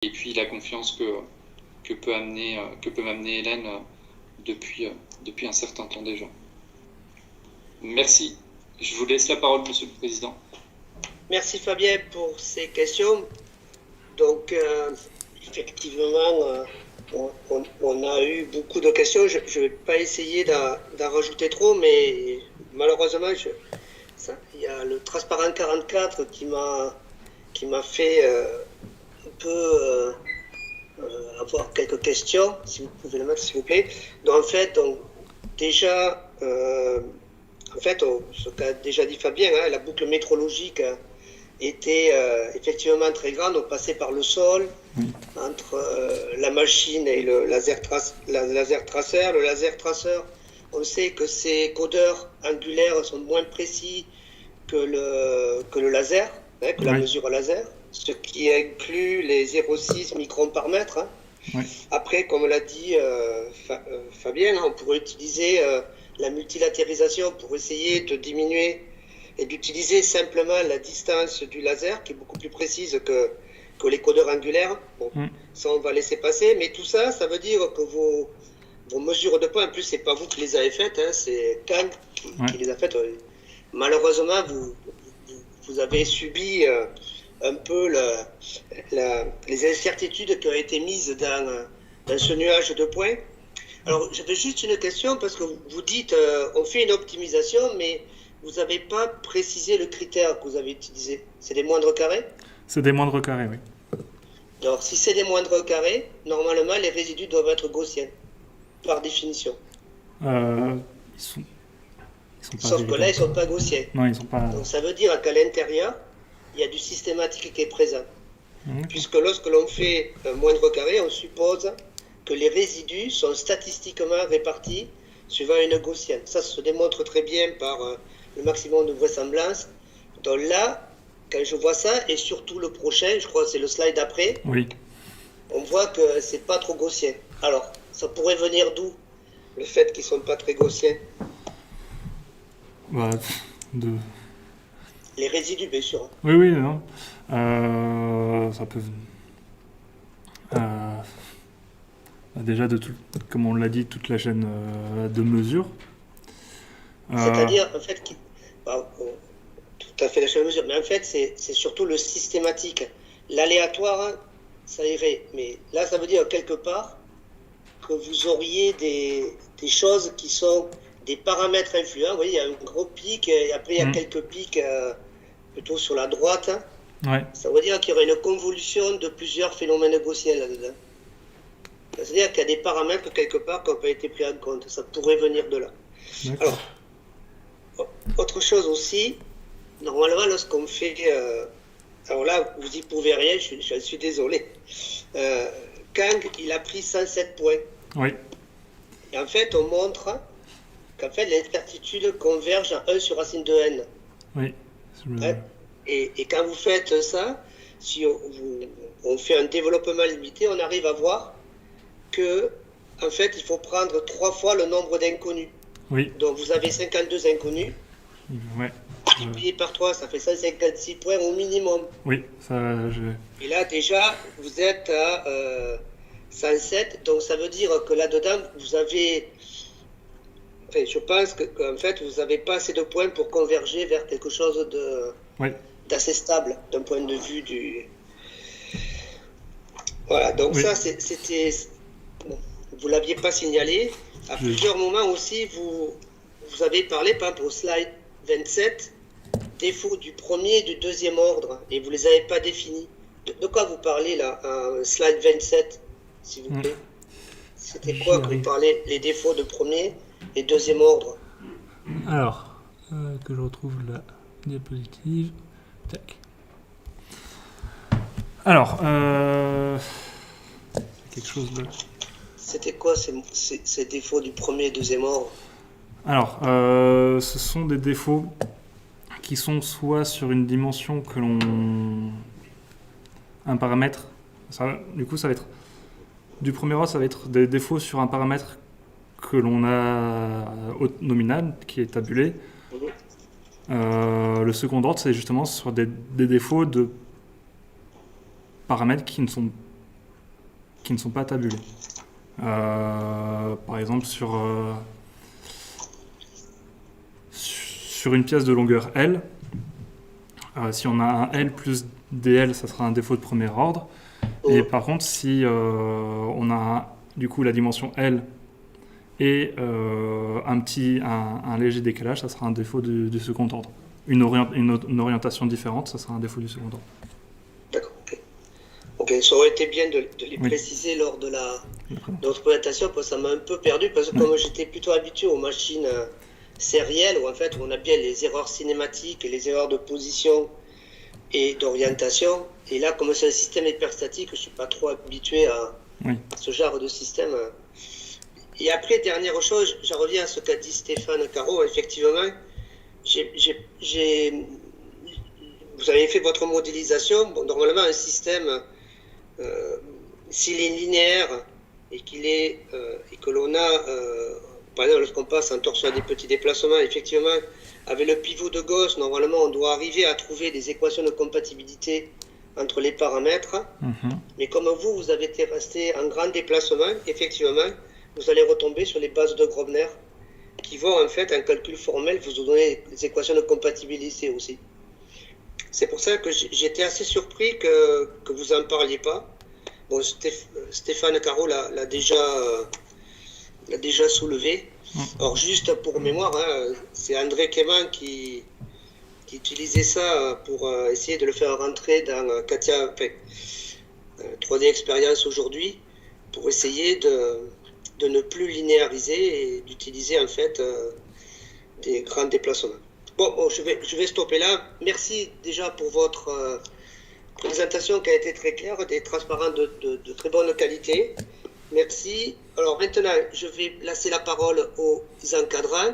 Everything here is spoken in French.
et puis la confiance que peut m'amener Hélène depuis un certain temps déjà. Merci. Je vous laisse la parole, Monsieur le Président. Merci Fabien pour ces questions. Donc, effectivement, on a eu beaucoup de questions. Je ne vais pas essayer d'en rajouter trop, mais malheureusement, il y a le Transparent 44 qui m'a fait un peu avoir quelques questions, si vous pouvez le mettre, s'il vous plaît. Donc, en fait, déjà, ce qu'a déjà dit Fabien, la boucle métrologique était effectivement très grande. On passait par le sol, entre la machine et le laser traceur. Le laser traceur, on sait que ces codeurs angulaires sont moins précis que le laser, que la mesure laser, ce qui inclut les 0,6 microns par mètre. Après, comme l'a dit Fabien, on pourrait utiliser la multilatérisation pour essayer de diminuer et d'utiliser simplement la distance du laser, qui est beaucoup plus précise que les codeurs angulaires. Bon, ça, on va laisser passer. Mais tout ça, ça veut dire que vos mesures de points, en plus, c'est pas vous qui les avez faites, c'est Kang qui les a faites. Malheureusement, vous avez subi un peu les incertitudes qui ont été mises dans ce nuage de points. Alors, j'avais juste une question, parce que vous dites, on fait une optimisation, mais vous n'avez pas précisé le critère que vous avez utilisé. C'est des moindres carrés ? C'est des moindres carrés, oui. Alors, si c'est des moindres carrés, normalement, les résidus doivent être gaussiens, par définition. Sauf que là, ils ne sont pas gaussiens. Non, ils sont pas... Donc, ça veut dire qu'à l'intérieur, il y a du systématique qui est présent. Puisque lorsque l'on fait un moindre carré, on suppose que les résidus sont statistiquement répartis suivant une gaussienne. Ça se démontre très bien par le maximum de vraisemblance. Donc là, quand je vois ça, et surtout le prochain, je crois que c'est le slide d'après, on voit que c'est pas trop gaussien. Alors, ça pourrait venir d'où, le fait qu'ils sont pas très gaussiens? Les résidus, bien sûr. Oui, non. Ça peut... déjà, comme on l'a dit, toute la chaîne de mesure. C'est-à-dire, en fait, tout à fait la chaîne de mesure, mais en fait, c'est surtout le systématique. L'aléatoire, ça irait. Mais là, ça veut dire quelque part que vous auriez des choses qui sont des paramètres influents. Vous voyez, il y a un gros pic, et après, il y a quelques pics plutôt sur la droite. Ça veut dire qu'il y aurait une convolution de plusieurs phénomènes gaussiens là-dedans. C'est-à-dire qu'il y a des paramètres quelque part qui n'ont pas été pris en compte. Ça pourrait venir de là. Alors, autre chose aussi, normalement, lorsqu'on fait... alors là, vous n'y pouvez rien, je suis désolé. Kang, il a pris 107 points. Et en fait, on montre qu'en fait, l'incertitude converge à 1 sur racine de n. Et quand vous faites ça, si on fait un développement limité, on arrive à voir que, en fait, il faut prendre 3 fois le nombre d'inconnus. Donc, vous avez 52 inconnus. Multiplié par 3, ça fait 156 points au minimum. Et là, déjà, vous êtes à 107. Donc, ça veut dire que là-dedans, vous avez... Enfin, je pense qu'en fait, vous n'avez pas assez de points pour converger vers quelque chose d'assez stable, d'un point de vue du... Voilà, donc ça, c'était... Bon, vous ne l'aviez pas signalé. À plusieurs moments aussi, vous avez parlé, par exemple, au slide 27, défauts du premier et du deuxième ordre, et vous ne les avez pas définis. De quoi vous parlez là, slide 27, s'il vous plaît? C'était quoi que vous parlez, les défauts de premier et deuxième ordre? Alors, que je retrouve la diapositive. Tac. Alors, quelque chose de... C'était quoi ces défauts du premier et deuxième ordre? Alors, ce sont des défauts qui sont soit sur une dimension que l'on... un paramètre. Du coup, ça va être... Du premier ordre, ça va être des défauts sur un paramètre que l'on a nominal, qui est tabulé. Le second ordre, c'est justement sur des défauts de paramètres qui ne sont qui ne sont pas tabulés. Par exemple, sur une pièce de longueur L, si on a un L plus DL, ça sera un défaut de premier ordre. Et par contre, si on a du coup la dimension L et un léger décalage, ça sera un défaut du second ordre. Une orientation différente, ça sera un défaut du second ordre. D'accord, ok, ça aurait été bien de les préciser lors de notre présentation, parce que ça m'a un peu perdu, parce que comme j'étais plutôt habitué aux machines sérielles, où en fait on a bien les erreurs cinématiques et les erreurs de position et d'orientation, et là comme c'est un système hyperstatique, je ne suis pas trop habitué à ce genre de système. Et après, dernière chose, je reviens à ce qu'a dit Stéphane Caro, effectivement, vous avez fait votre modélisation. Bon, normalement, un système, s'il est linéaire et que l'on a, par exemple, lorsqu'on passe en torsion à des petits déplacements, effectivement, avec le pivot de Gauss, normalement, on doit arriver à trouver des équations de compatibilité entre les paramètres. Mais comme vous avez été resté en grand déplacement, effectivement, vous allez retomber sur les bases de Grobner qui vont, en fait, en calcul formel, vous donner des équations de compatibilité aussi. C'est pour ça que j'étais assez surpris que vous n'en parliez pas. Bon, Stéphane Caro l'a déjà soulevé. Alors, juste pour mémoire, c'est André Clément qui utilisait ça pour essayer de le faire rentrer dans Katia 3D Experience aujourd'hui, pour essayer de ne plus linéariser et d'utiliser en fait des grands déplacements. Bon, je vais stopper là. Merci déjà pour votre présentation qui a été très claire, des transparents de très bonne qualité. Merci. Alors maintenant, je vais laisser la parole aux encadrants